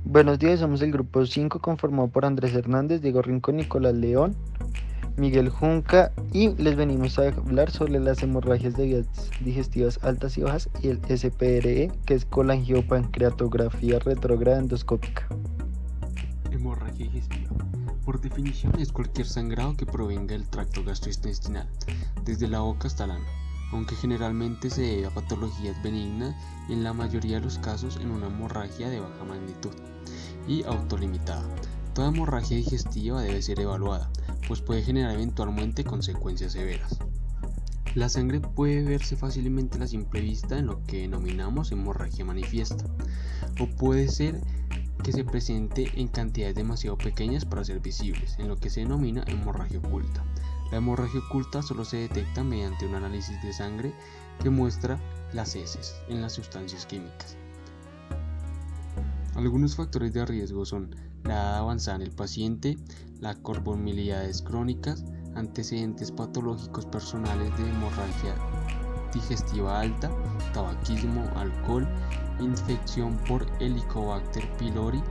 Buenos días, somos el grupo 5 conformado por Andrés Hernández, Diego Rincón, Nicolás León, Miguel Junca y les venimos a hablar sobre las hemorragias de vías digestivas altas y bajas y el SPRE, que es colangiopancreatografía retrógrada endoscópica. Hemorragia digestiva. Por definición es cualquier sangrado que provenga del tracto gastrointestinal, desde la boca hasta el ano, aunque generalmente se debe a patologías benignas y en la mayoría de los casos en una hemorragia de baja magnitud y autolimitada. Toda hemorragia digestiva debe ser evaluada, pues puede generar eventualmente consecuencias severas. La sangre puede verse fácilmente a la simple vista en lo que denominamos hemorragia manifiesta, o puede ser que se presente en cantidades demasiado pequeñas para ser visibles, en lo que se denomina hemorragia oculta. La hemorragia oculta solo se detecta mediante un análisis de sangre que muestra las heces en las sustancias químicas. Algunos factores de riesgo son la edad avanzada en el paciente, las comorbilidades crónicas, antecedentes patológicos personales de hemorragia digestiva alta, tabaquismo, alcohol, infección por Helicobacter pylori,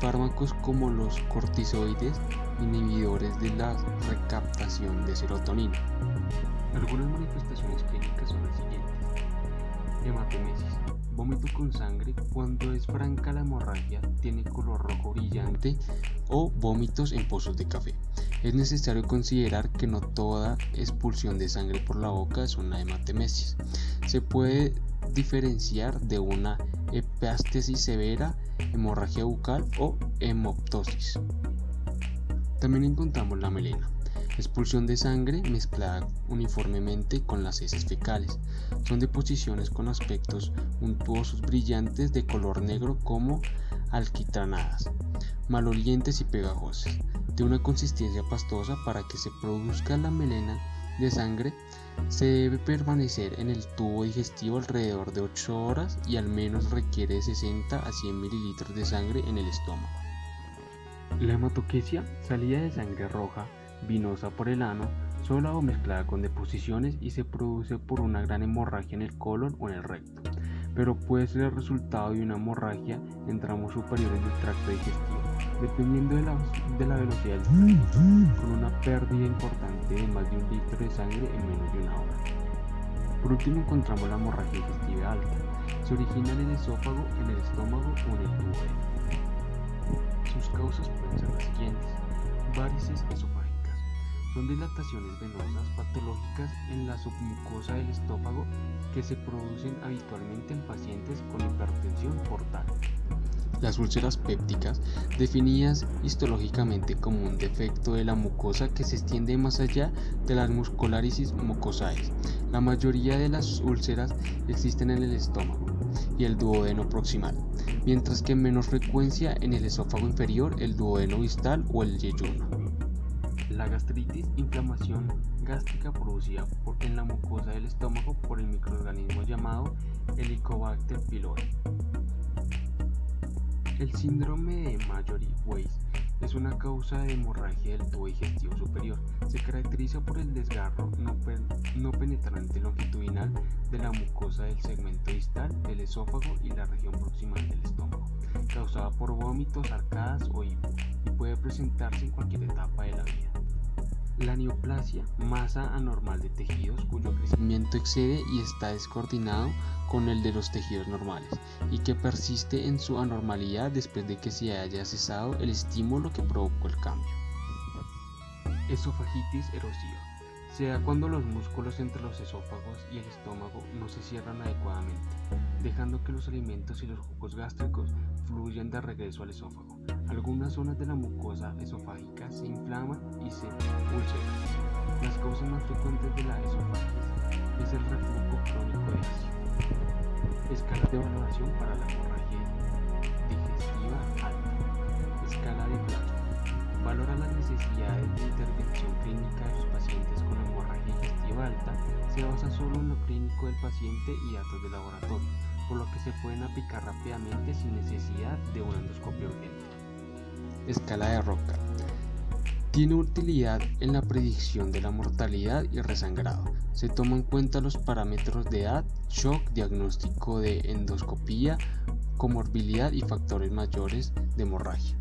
fármacos como los corticoides, inhibidores de la recaptación de serotonina. Algunas manifestaciones clínicas son las siguientes: hematemesis, vómito con sangre cuando es franca la hemorragia, tiene color rojo brillante o vómitos en pozos de café. Es necesario considerar que no toda expulsión de sangre por la boca es una hematemesis. Se puede diferenciar de una epistasis severa, hemorragia bucal o hemoptosis. También encontramos la melena, expulsión de sangre mezclada uniformemente con las heces fecales. Son deposiciones con aspectos untuosos brillantes de color negro como alquitranadas, malolientes y pegajosas, de una consistencia pastosa. Para que se produzca la melena de sangre se debe permanecer en el tubo digestivo alrededor de 8 horas y al menos requiere de 60 a 100 mililitros de sangre en el estómago. La hematoquesia, salida de sangre roja vinosa por el ano, sola o mezclada con deposiciones, y se produce por una gran hemorragia en el colon o en el recto, pero puede ser el resultado de una hemorragia en tramos superiores del tracto digestivo, dependiendo de la velocidad del tránsito, con una pérdida importante de más de 1 litro de sangre en menos de una hora. Por último encontramos la hemorragia digestiva alta. Se origina en el esófago, en el estómago o en el duodeno. Sus causas pueden ser las siguientes: varices esofágicas. Son dilataciones venosas patológicas en la submucosa del estómago que se producen habitualmente en pacientes con hipertensión portal. Las úlceras pépticas, definidas histológicamente como un defecto de la mucosa que se extiende más allá de las muscularisis mucosae. La mayoría de las úlceras existen en el estómago y el duodeno proximal, mientras que en menor frecuencia en el esófago inferior, el duodeno distal o el yeyuno. La gastritis, inflamación gástrica producida en la mucosa del estómago por el microorganismo llamado Helicobacter pylori. El síndrome de Mallory-Weiss es una causa de hemorragia del tubo digestivo superior. Se caracteriza por el desgarro no penetrante longitudinal de la mucosa del segmento distal del esófago y la región proximal del estómago, causada por vómitos, arcadas o hipo, y puede presentarse en cualquier etapa de la vida. La neoplasia, masa anormal de tejidos cuyo crecimiento excede y está descoordinado con el de los tejidos normales, y que persiste en su anormalidad después de que se haya cesado el estímulo que provocó el cambio. Esofagitis erosiva. Se da cuando los músculos entre los esófagos y el estómago no se cierran adecuadamente, dejando que los alimentos y los jugos gástricos fluyan de regreso al esófago. Algunas zonas de la mucosa esofágica se inflaman y se ulceran. Las causas más frecuentes de la esofagitis es el reflujo crónico de ácido. Escala de valoración para la hemorragia digestiva alta. Escala de Blackman. Valora las necesidades de intervención clínica de los pacientes con hemorragia digestiva alta. Se basa solo en lo clínico del paciente y datos de laboratorio, por lo que se pueden aplicar rápidamente sin necesidad de una endoscopia urgente. Escala de Roca. Tiene utilidad en la predicción de la mortalidad y resangrado. Se toman en cuenta los parámetros de edad, shock, diagnóstico de endoscopía, comorbilidad y factores mayores de hemorragia.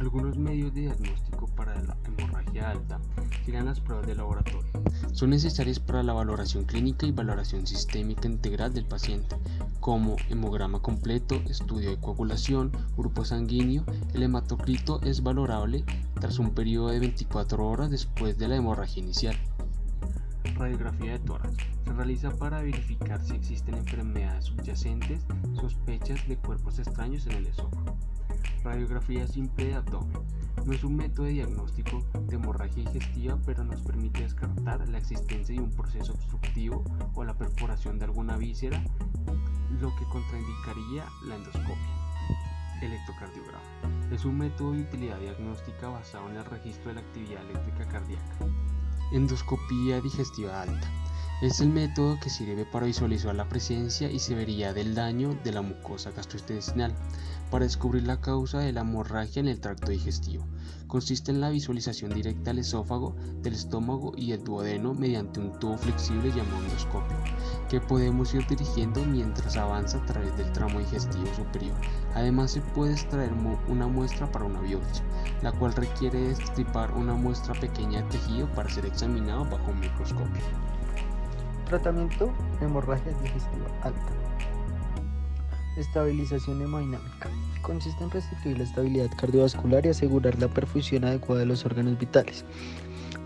Algunos medios de diagnóstico para la hemorragia alta serían las pruebas de laboratorio. Son necesarias para la valoración clínica y valoración sistémica integral del paciente, como hemograma completo, estudio de coagulación, grupo sanguíneo. El hematocrito es valorable tras un periodo de 24 horas después de la hemorragia inicial. Radiografía de tórax. Se realiza para verificar si existen enfermedades subyacentes, sospechas de cuerpos extraños en el esófago. Radiografía simple de abdomen. No es un método de diagnóstico de hemorragia digestiva, pero nos permite descartar la existencia de un proceso obstructivo o la perforación de alguna víscera, lo que contraindicaría la endoscopia. Electrocardiograma. Es un método de utilidad diagnóstica basado en el registro de la actividad eléctrica cardíaca. Endoscopía digestiva alta. Es el método que sirve para visualizar la presencia y severidad del daño de la mucosa gastrointestinal para descubrir la causa de la hemorragia en el tracto digestivo. Consiste en la visualización directa del esófago, del estómago y del duodeno mediante un tubo flexible llamado endoscopio, que podemos ir dirigiendo mientras avanza a través del tramo digestivo superior. Además, se puede extraer una muestra para una biopsia, la cual requiere destripar una muestra pequeña de tejido para ser examinado bajo un microscopio. Tratamiento de hemorragia digestiva alta. Estabilización hemodinámica. Consiste en restituir la estabilidad cardiovascular y asegurar la perfusión adecuada de los órganos vitales.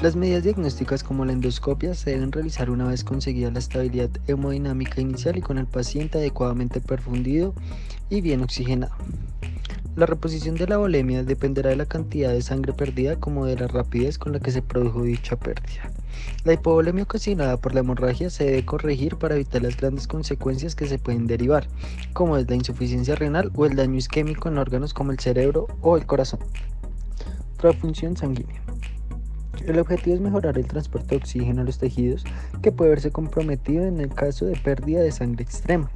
Las medidas diagnósticas como la endoscopia se deben realizar una vez conseguida la estabilidad hemodinámica inicial y con el paciente adecuadamente perfundido y bien oxigenado. La reposición de la volemia dependerá de la cantidad de sangre perdida como de la rapidez con la que se produjo dicha pérdida. La hipovolemia ocasionada por la hemorragia se debe corregir para evitar las grandes consecuencias que se pueden derivar, como es la insuficiencia renal o el daño isquémico en órganos como el cerebro o el corazón. Transfusión sanguínea. El objetivo es mejorar el transporte de oxígeno a los tejidos, que puede verse comprometido en el caso de pérdida de sangre extrema.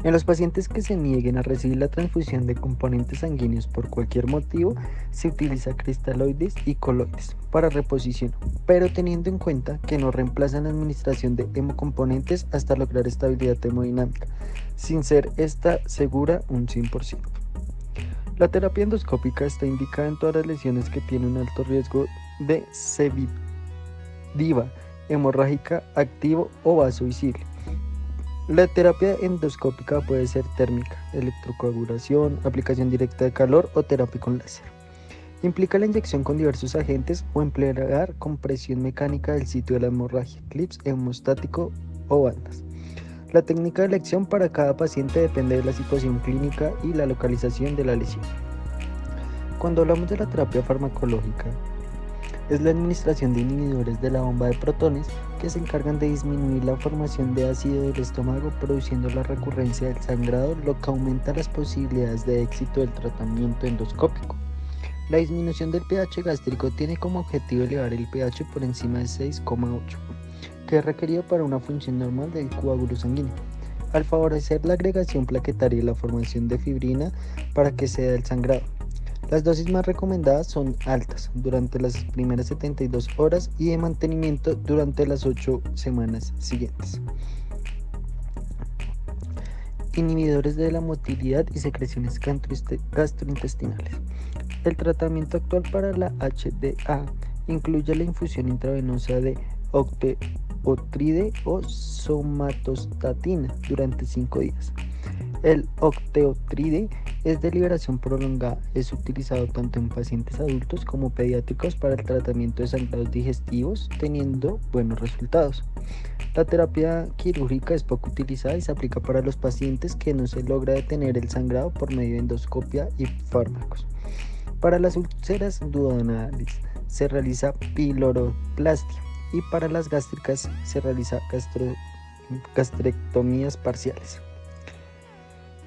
En los pacientes que se nieguen a recibir la transfusión de componentes sanguíneos por cualquier motivo, se utiliza cristaloides y coloides para reposición, pero teniendo en cuenta que no reemplazan la administración de hemocomponentes hasta lograr estabilidad hemodinámica, sin ser esta segura un 100%. La terapia endoscópica está indicada en todas las lesiones que tienen un alto riesgo de recidiva hemorrágica activo o vaso visible. La terapia endoscópica puede ser térmica, electrocoagulación, aplicación directa de calor o terapia con láser. Implica la inyección con diversos agentes o emplear compresión mecánica del sitio de la hemorragia, clips hemostático o bandas. La técnica de elección para cada paciente depende de la situación clínica y la localización de la lesión. Cuando hablamos de la terapia farmacológica, es la administración de inhibidores de la bomba de protones que se encargan de disminuir la formación de ácido del estómago, produciendo la recurrencia del sangrado, lo que aumenta las posibilidades de éxito del tratamiento endoscópico. La disminución del pH gástrico tiene como objetivo elevar el pH por encima de 6,8, que es requerido para una función normal del coágulo sanguíneo, al favorecer la agregación plaquetaria y la formación de fibrina para que se dé el sangrado. Las dosis más recomendadas son altas durante las primeras 72 horas y de mantenimiento durante las 8 semanas siguientes. Inhibidores de la motilidad y secreciones gastrointestinales. El tratamiento actual para la HDA incluye la infusión intravenosa de octeotride o somatostatina durante 5 días. El octeotride es de liberación prolongada, es utilizado tanto en pacientes adultos como pediátricos para el tratamiento de sangrados digestivos, teniendo buenos resultados. La terapia quirúrgica es poco utilizada y se aplica para los pacientes que no se logra detener el sangrado por medio de endoscopia y fármacos. Para las úlceras duodenales se realiza piloroplastia y para las gástricas se realiza gastrectomías parciales.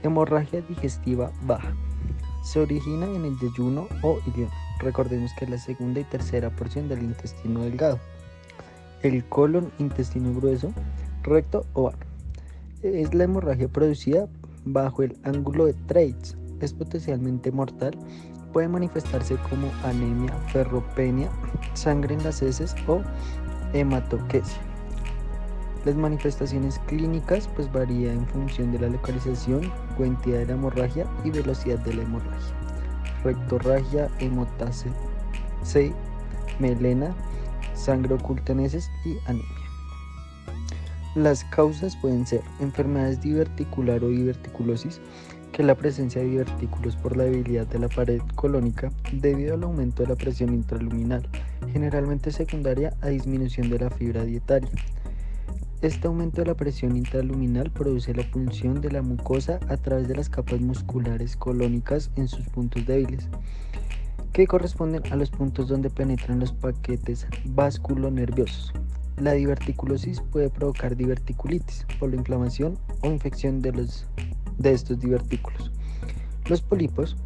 Hemorragia digestiva baja. Se origina en el yeyuno o ilion. Recordemos que es la segunda y tercera porción del intestino delgado. El colon, intestino grueso, recto o ano. Es la hemorragia producida bajo el ángulo de Treitz. Es potencialmente mortal. Puede manifestarse como anemia, ferropenia, sangre en las heces o hematoquesia. Las manifestaciones clínicas pues varían en función de la localización, cuantía de la hemorragia y velocidad de la hemorragia. Rectorragia, hemotase, melena, sangre oculta en heces y anemia. Las causas pueden ser enfermedades diverticular o diverticulosis, que es la presencia de divertículos por la debilidad de la pared colónica debido al aumento de la presión intraluminal, generalmente secundaria a disminución de la fibra dietaria. Este aumento de la presión intraluminal produce la punción de la mucosa a través de las capas musculares colónicas en sus puntos débiles, que corresponden a los puntos donde penetran los paquetes vasculonerviosos. La diverticulosis puede provocar diverticulitis por la inflamación o infección de estos divertículos. Los pólipos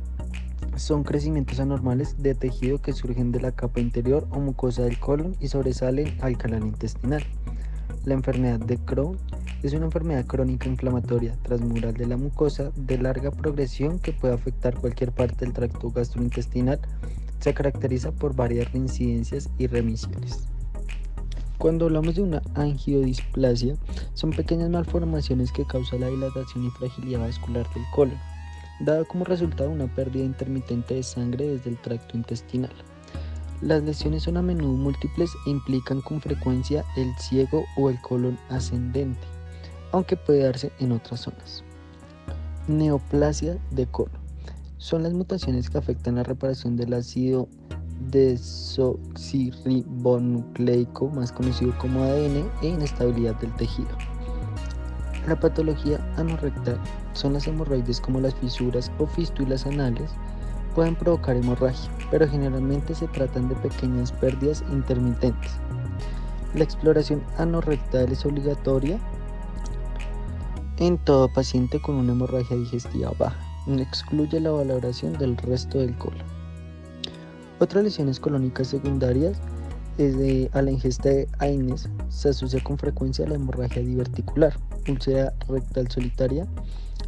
son crecimientos anormales de tejido que surgen de la capa interior o mucosa del colon y sobresalen al canal intestinal. La enfermedad de Crohn es una enfermedad crónica inflamatoria transmural de la mucosa de larga progresión que puede afectar cualquier parte del tracto gastrointestinal. Se caracteriza por varias reincidencias y remisiones. Cuando hablamos de una angiodisplasia, son pequeñas malformaciones que causan la dilatación y fragilidad vascular del colon, dado como resultado una pérdida intermitente de sangre desde el tracto intestinal. Las lesiones son a menudo múltiples e implican con frecuencia el ciego o el colon ascendente, aunque puede darse en otras zonas. Neoplasia de colon. Son las mutaciones que afectan la reparación del ácido desoxirribonucleico, más conocido como ADN, e inestabilidad del tejido. La patología anorrectal son las hemorroides como las fisuras o fístulas anales. Pueden provocar hemorragia, pero generalmente se tratan de pequeñas pérdidas intermitentes. La exploración anorrectal es obligatoria en todo paciente con una hemorragia digestiva baja. Excluye la valoración del resto del colon. Otras lesiones colónicas secundarias a la ingesta de AINES se asocia con frecuencia a la hemorragia diverticular, úlcera rectal solitaria,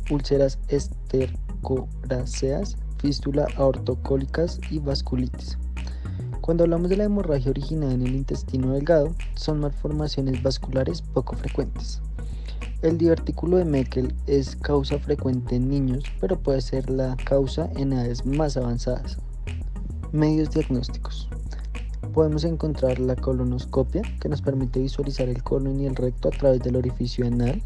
úlceras estercoráceas, fístula aortocólicas y vasculitis. Cuando hablamos de la hemorragia originada en el intestino delgado, son malformaciones vasculares poco frecuentes. El divertículo de Meckel es causa frecuente en niños, pero puede ser la causa en edades más avanzadas. Medios diagnósticos. Podemos encontrar la colonoscopia, que nos permite visualizar el colon y el recto a través del orificio anal.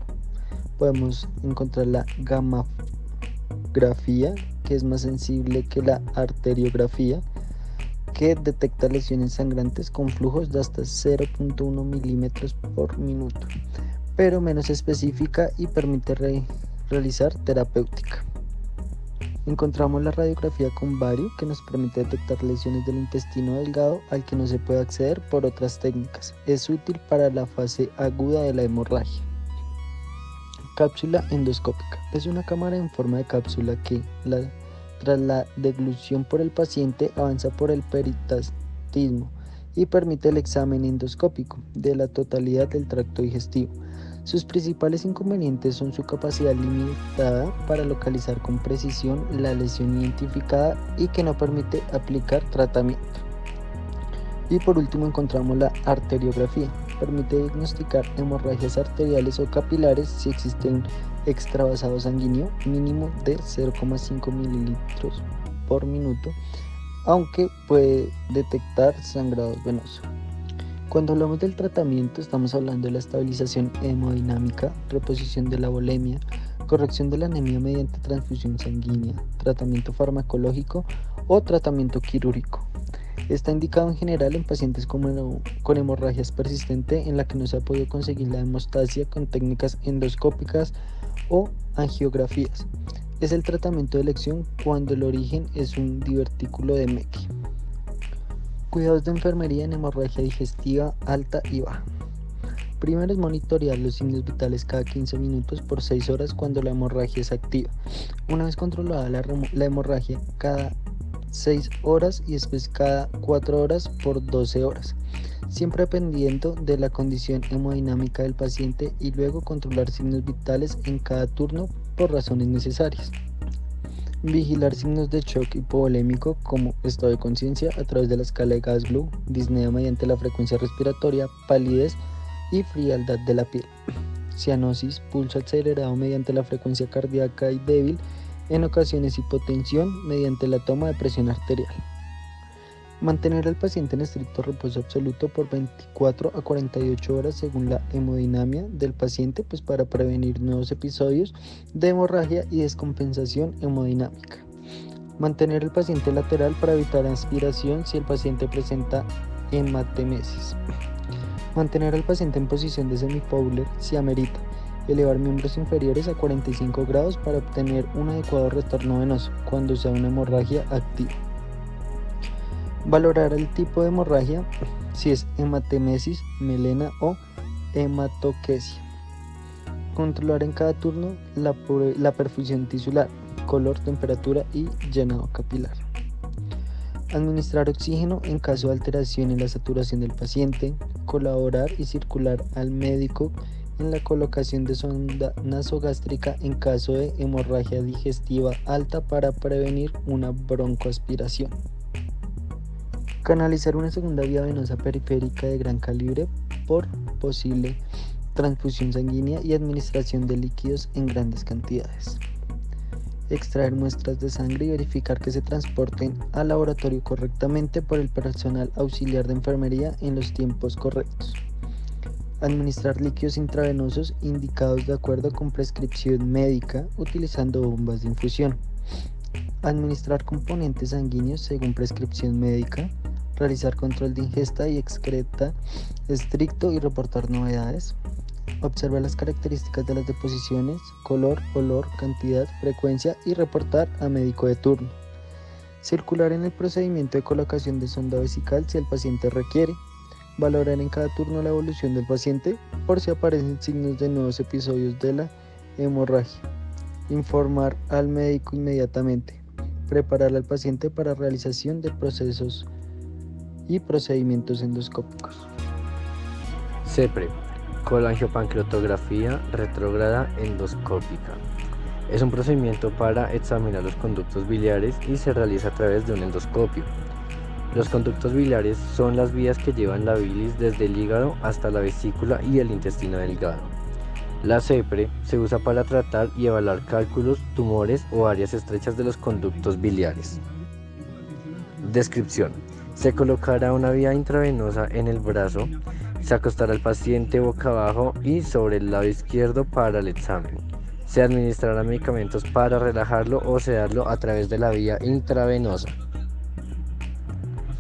Podemos encontrar la gamografía, que es más sensible que la arteriografía, que detecta lesiones sangrantes con flujos de hasta 0.1 milímetros por minuto, pero menos específica y permite realizar terapéutica. Encontramos la radiografía con bario, que nos permite detectar lesiones del intestino delgado al que no se puede acceder por otras técnicas. Es útil para la fase aguda de la hemorragia. Cápsula endoscópica. Es una cámara en forma de cápsula que, tras la deglución por el paciente, avanza por el peristaltismo y permite el examen endoscópico de la totalidad del tracto digestivo. Sus principales inconvenientes son su capacidad limitada para localizar con precisión la lesión identificada y que no permite aplicar tratamiento. Y por último encontramos la arteriografía. Permite diagnosticar hemorragias arteriales o capilares si existe un extravasado sanguíneo mínimo de 0,5 mililitros por minuto, aunque puede detectar sangrado venoso. Cuando hablamos del tratamiento, estamos hablando de la estabilización hemodinámica, reposición de la volemia, corrección de la anemia mediante transfusión sanguínea, tratamiento farmacológico o tratamiento quirúrgico. Está indicado en general en pacientes con hemorragias persistentes en la que no se ha podido conseguir la hemostasia con técnicas endoscópicas o angiografías. Es el tratamiento de elección cuando el origen es un divertículo de Meckel. Cuidados de enfermería en hemorragia digestiva alta y baja. Primero es monitorear los signos vitales cada 15 minutos por 6 horas cuando la hemorragia es activa. Una vez controlada la hemorragia, cada 6 horas y después cada 4 horas por 12 horas, siempre dependiendo de la condición hemodinámica del paciente, y luego controlar signos vitales en cada turno por razones necesarias. Vigilar signos de shock hipovolémico como estado de conciencia a través de la escala de Glasgow, disnea mediante la frecuencia respiratoria, palidez y frialdad de la piel. Cianosis, pulso acelerado mediante la frecuencia cardíaca y débil, en ocasiones hipotensión mediante la toma de presión arterial. Mantener al paciente en estricto reposo absoluto por 24 a 48 horas según la hemodinamia del paciente, pues para prevenir nuevos episodios de hemorragia y descompensación hemodinámica. Mantener al paciente lateral para evitar aspiración si el paciente presenta hematemesis. Mantener al paciente en posición de semi-Fowler si amerita. Elevar miembros inferiores a 45 grados para obtener un adecuado retorno venoso cuando sea una hemorragia activa. Valorar el tipo de hemorragia, si es hematemesis, melena o hematoquesia. Controlar en cada turno la perfusión tisular, color, temperatura y llenado capilar. Administrar oxígeno en caso de alteración en la saturación del paciente. Colaborar y circular al médico en la colocación de sonda nasogástrica en caso de hemorragia digestiva alta para prevenir una broncoaspiración. Canalizar una segunda vía venosa periférica de gran calibre por posible transfusión sanguínea y administración de líquidos en grandes cantidades. Extraer muestras de sangre y verificar que se transporten al laboratorio correctamente por el personal auxiliar de enfermería en los tiempos correctos. Administrar líquidos intravenosos indicados de acuerdo con prescripción médica utilizando bombas de infusión. Administrar componentes sanguíneos según prescripción médica. Realizar control de ingesta y excreta estricto y reportar novedades. Observar las características de las deposiciones, color, olor, cantidad, frecuencia y reportar a médico de turno. Circular en el procedimiento de colocación de sonda vesical si el paciente requiere. Valorar en cada turno la evolución del paciente por si aparecen signos de nuevos episodios de la hemorragia. Informar al médico inmediatamente. Preparar al paciente para realización de procesos y procedimientos endoscópicos. CEPRE, colangiopancreatografía retrógrada endoscópica. Es un procedimiento para examinar los conductos biliares y se realiza a través de un endoscopio. Los conductos biliares son las vías que llevan la bilis desde el hígado hasta la vesícula y el intestino delgado. La CEPRE se usa para tratar y evaluar cálculos, tumores o áreas estrechas de los conductos biliares. Descripción: se colocará una vía intravenosa en el brazo, se acostará al paciente boca abajo y sobre el lado izquierdo para el examen. Se administrarán medicamentos para relajarlo o sedarlo a través de la vía intravenosa.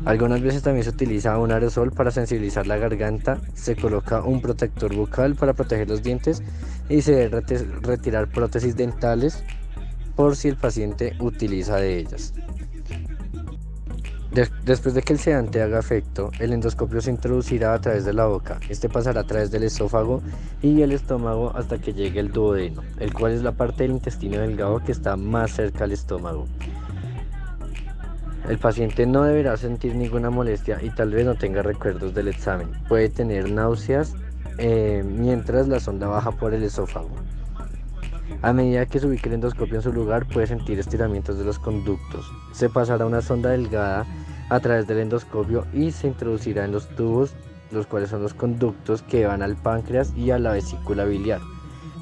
Algunas veces también se utiliza un aerosol para sensibilizar la garganta, se coloca un protector bucal para proteger los dientes y se debe retirar prótesis dentales por si el paciente utiliza de ellas. Después de que el sedante haga efecto, el endoscopio se introducirá a través de la boca. Este pasará a través del esófago y el estómago hasta que llegue el duodeno, el cual es la parte del intestino delgado que está más cerca al estómago. El paciente no deberá sentir ninguna molestia y tal vez no tenga recuerdos del examen. Puede tener náuseas mientras la sonda baja por el esófago. A medida que se ubique el endoscopio en su lugar, puede sentir estiramientos de los conductos. Se pasará una sonda delgada a través del endoscopio y se introducirá en los tubos, los cuales son los conductos que van al páncreas y a la vesícula biliar.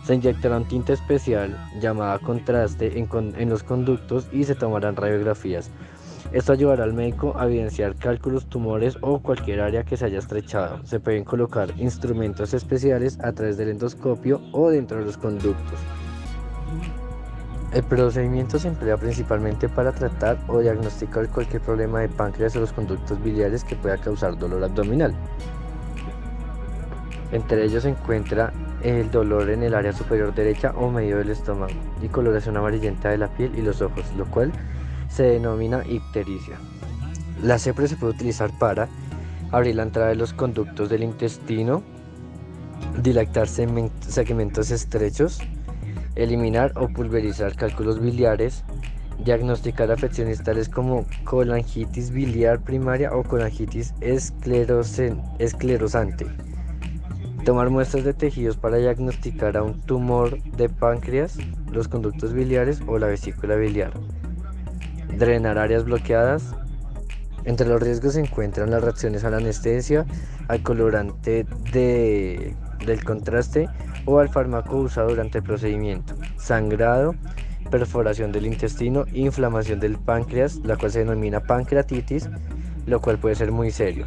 Se inyectará un tinte especial llamada contraste en los conductos y se tomarán radiografías. Esto ayudará al médico a evidenciar cálculos, tumores o cualquier área que se haya estrechado. Se pueden colocar instrumentos especiales a través del endoscopio o dentro de los conductos. El procedimiento se emplea principalmente para tratar o diagnosticar cualquier problema de páncreas o los conductos biliares que pueda causar dolor abdominal. Entre ellos se encuentra el dolor en el área superior derecha o medio del estómago y coloración amarillenta de la piel y los ojos, lo cual se denomina ictericia. La CEPRE se puede utilizar para abrir la entrada de los conductos del intestino, dilatar segmentos estrechos, eliminar o pulverizar cálculos biliares, diagnosticar afecciones tales como colangitis biliar primaria o colangitis esclerosante, tomar muestras de tejidos para diagnosticar a un tumor de páncreas, los conductos biliares o la vesícula biliar, drenar áreas bloqueadas, Entre los riesgos se encuentran las reacciones a la anestesia, al colorante del contraste o al fármaco usado durante el procedimiento, sangrado, perforación del intestino, inflamación del páncreas, la cual se denomina pancreatitis, lo cual puede ser muy serio.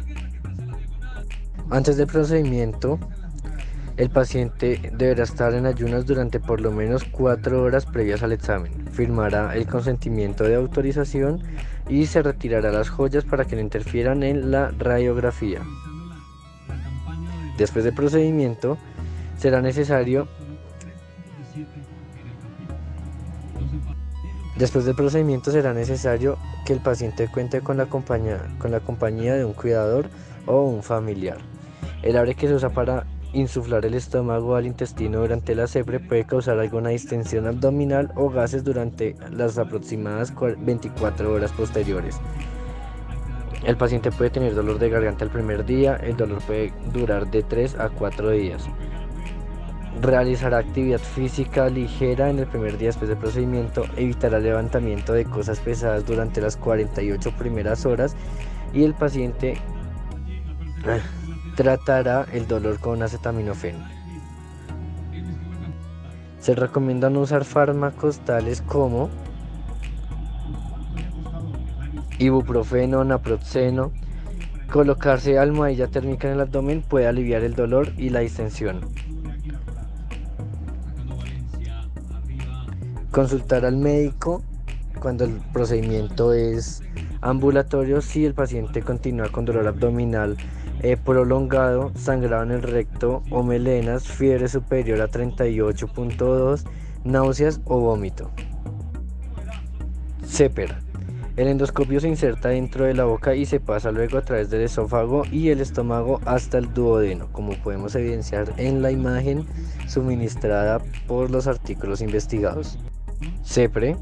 Antes del procedimiento, el paciente deberá estar en ayunas durante por lo menos 4 horas previas al examen. Firmará el consentimiento de autorización y se retirará las joyas para que no interfieran en la radiografía. Después del procedimiento, será necesario que el paciente cuente con la compañía de un cuidador o un familiar. El aire que se usa para insuflar el estómago al intestino durante la CEPRE puede causar alguna distensión abdominal o gases durante las aproximadas 24 horas posteriores. El paciente puede tener dolor de garganta el primer día, el dolor puede durar de 3 a 4 días. Realizará actividad física ligera en el primer día después del procedimiento, evitará el levantamiento de cosas pesadas durante las 48 primeras horas y el paciente tratará el dolor con acetaminofén. Se recomienda no usar fármacos tales como ibuprofeno, naproxeno. Colocarse almohadilla térmica en el abdomen puede aliviar el dolor y la distensión. Consultar al médico cuando el procedimiento es ambulatorio si el paciente continúa con dolor abdominal prolongado, sangrado en el recto o melenas, fiebre superior a 38.2, náuseas o vómito. CEPER. El endoscopio se inserta dentro de la boca y se pasa luego a través del esófago y el estómago hasta el duodeno, como podemos evidenciar en la imagen suministrada por los artículos investigados. CEPRE.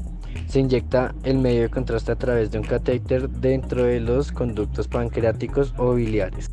Se inyecta el medio de contraste a través de un catéter dentro de los conductos pancreáticos o biliares.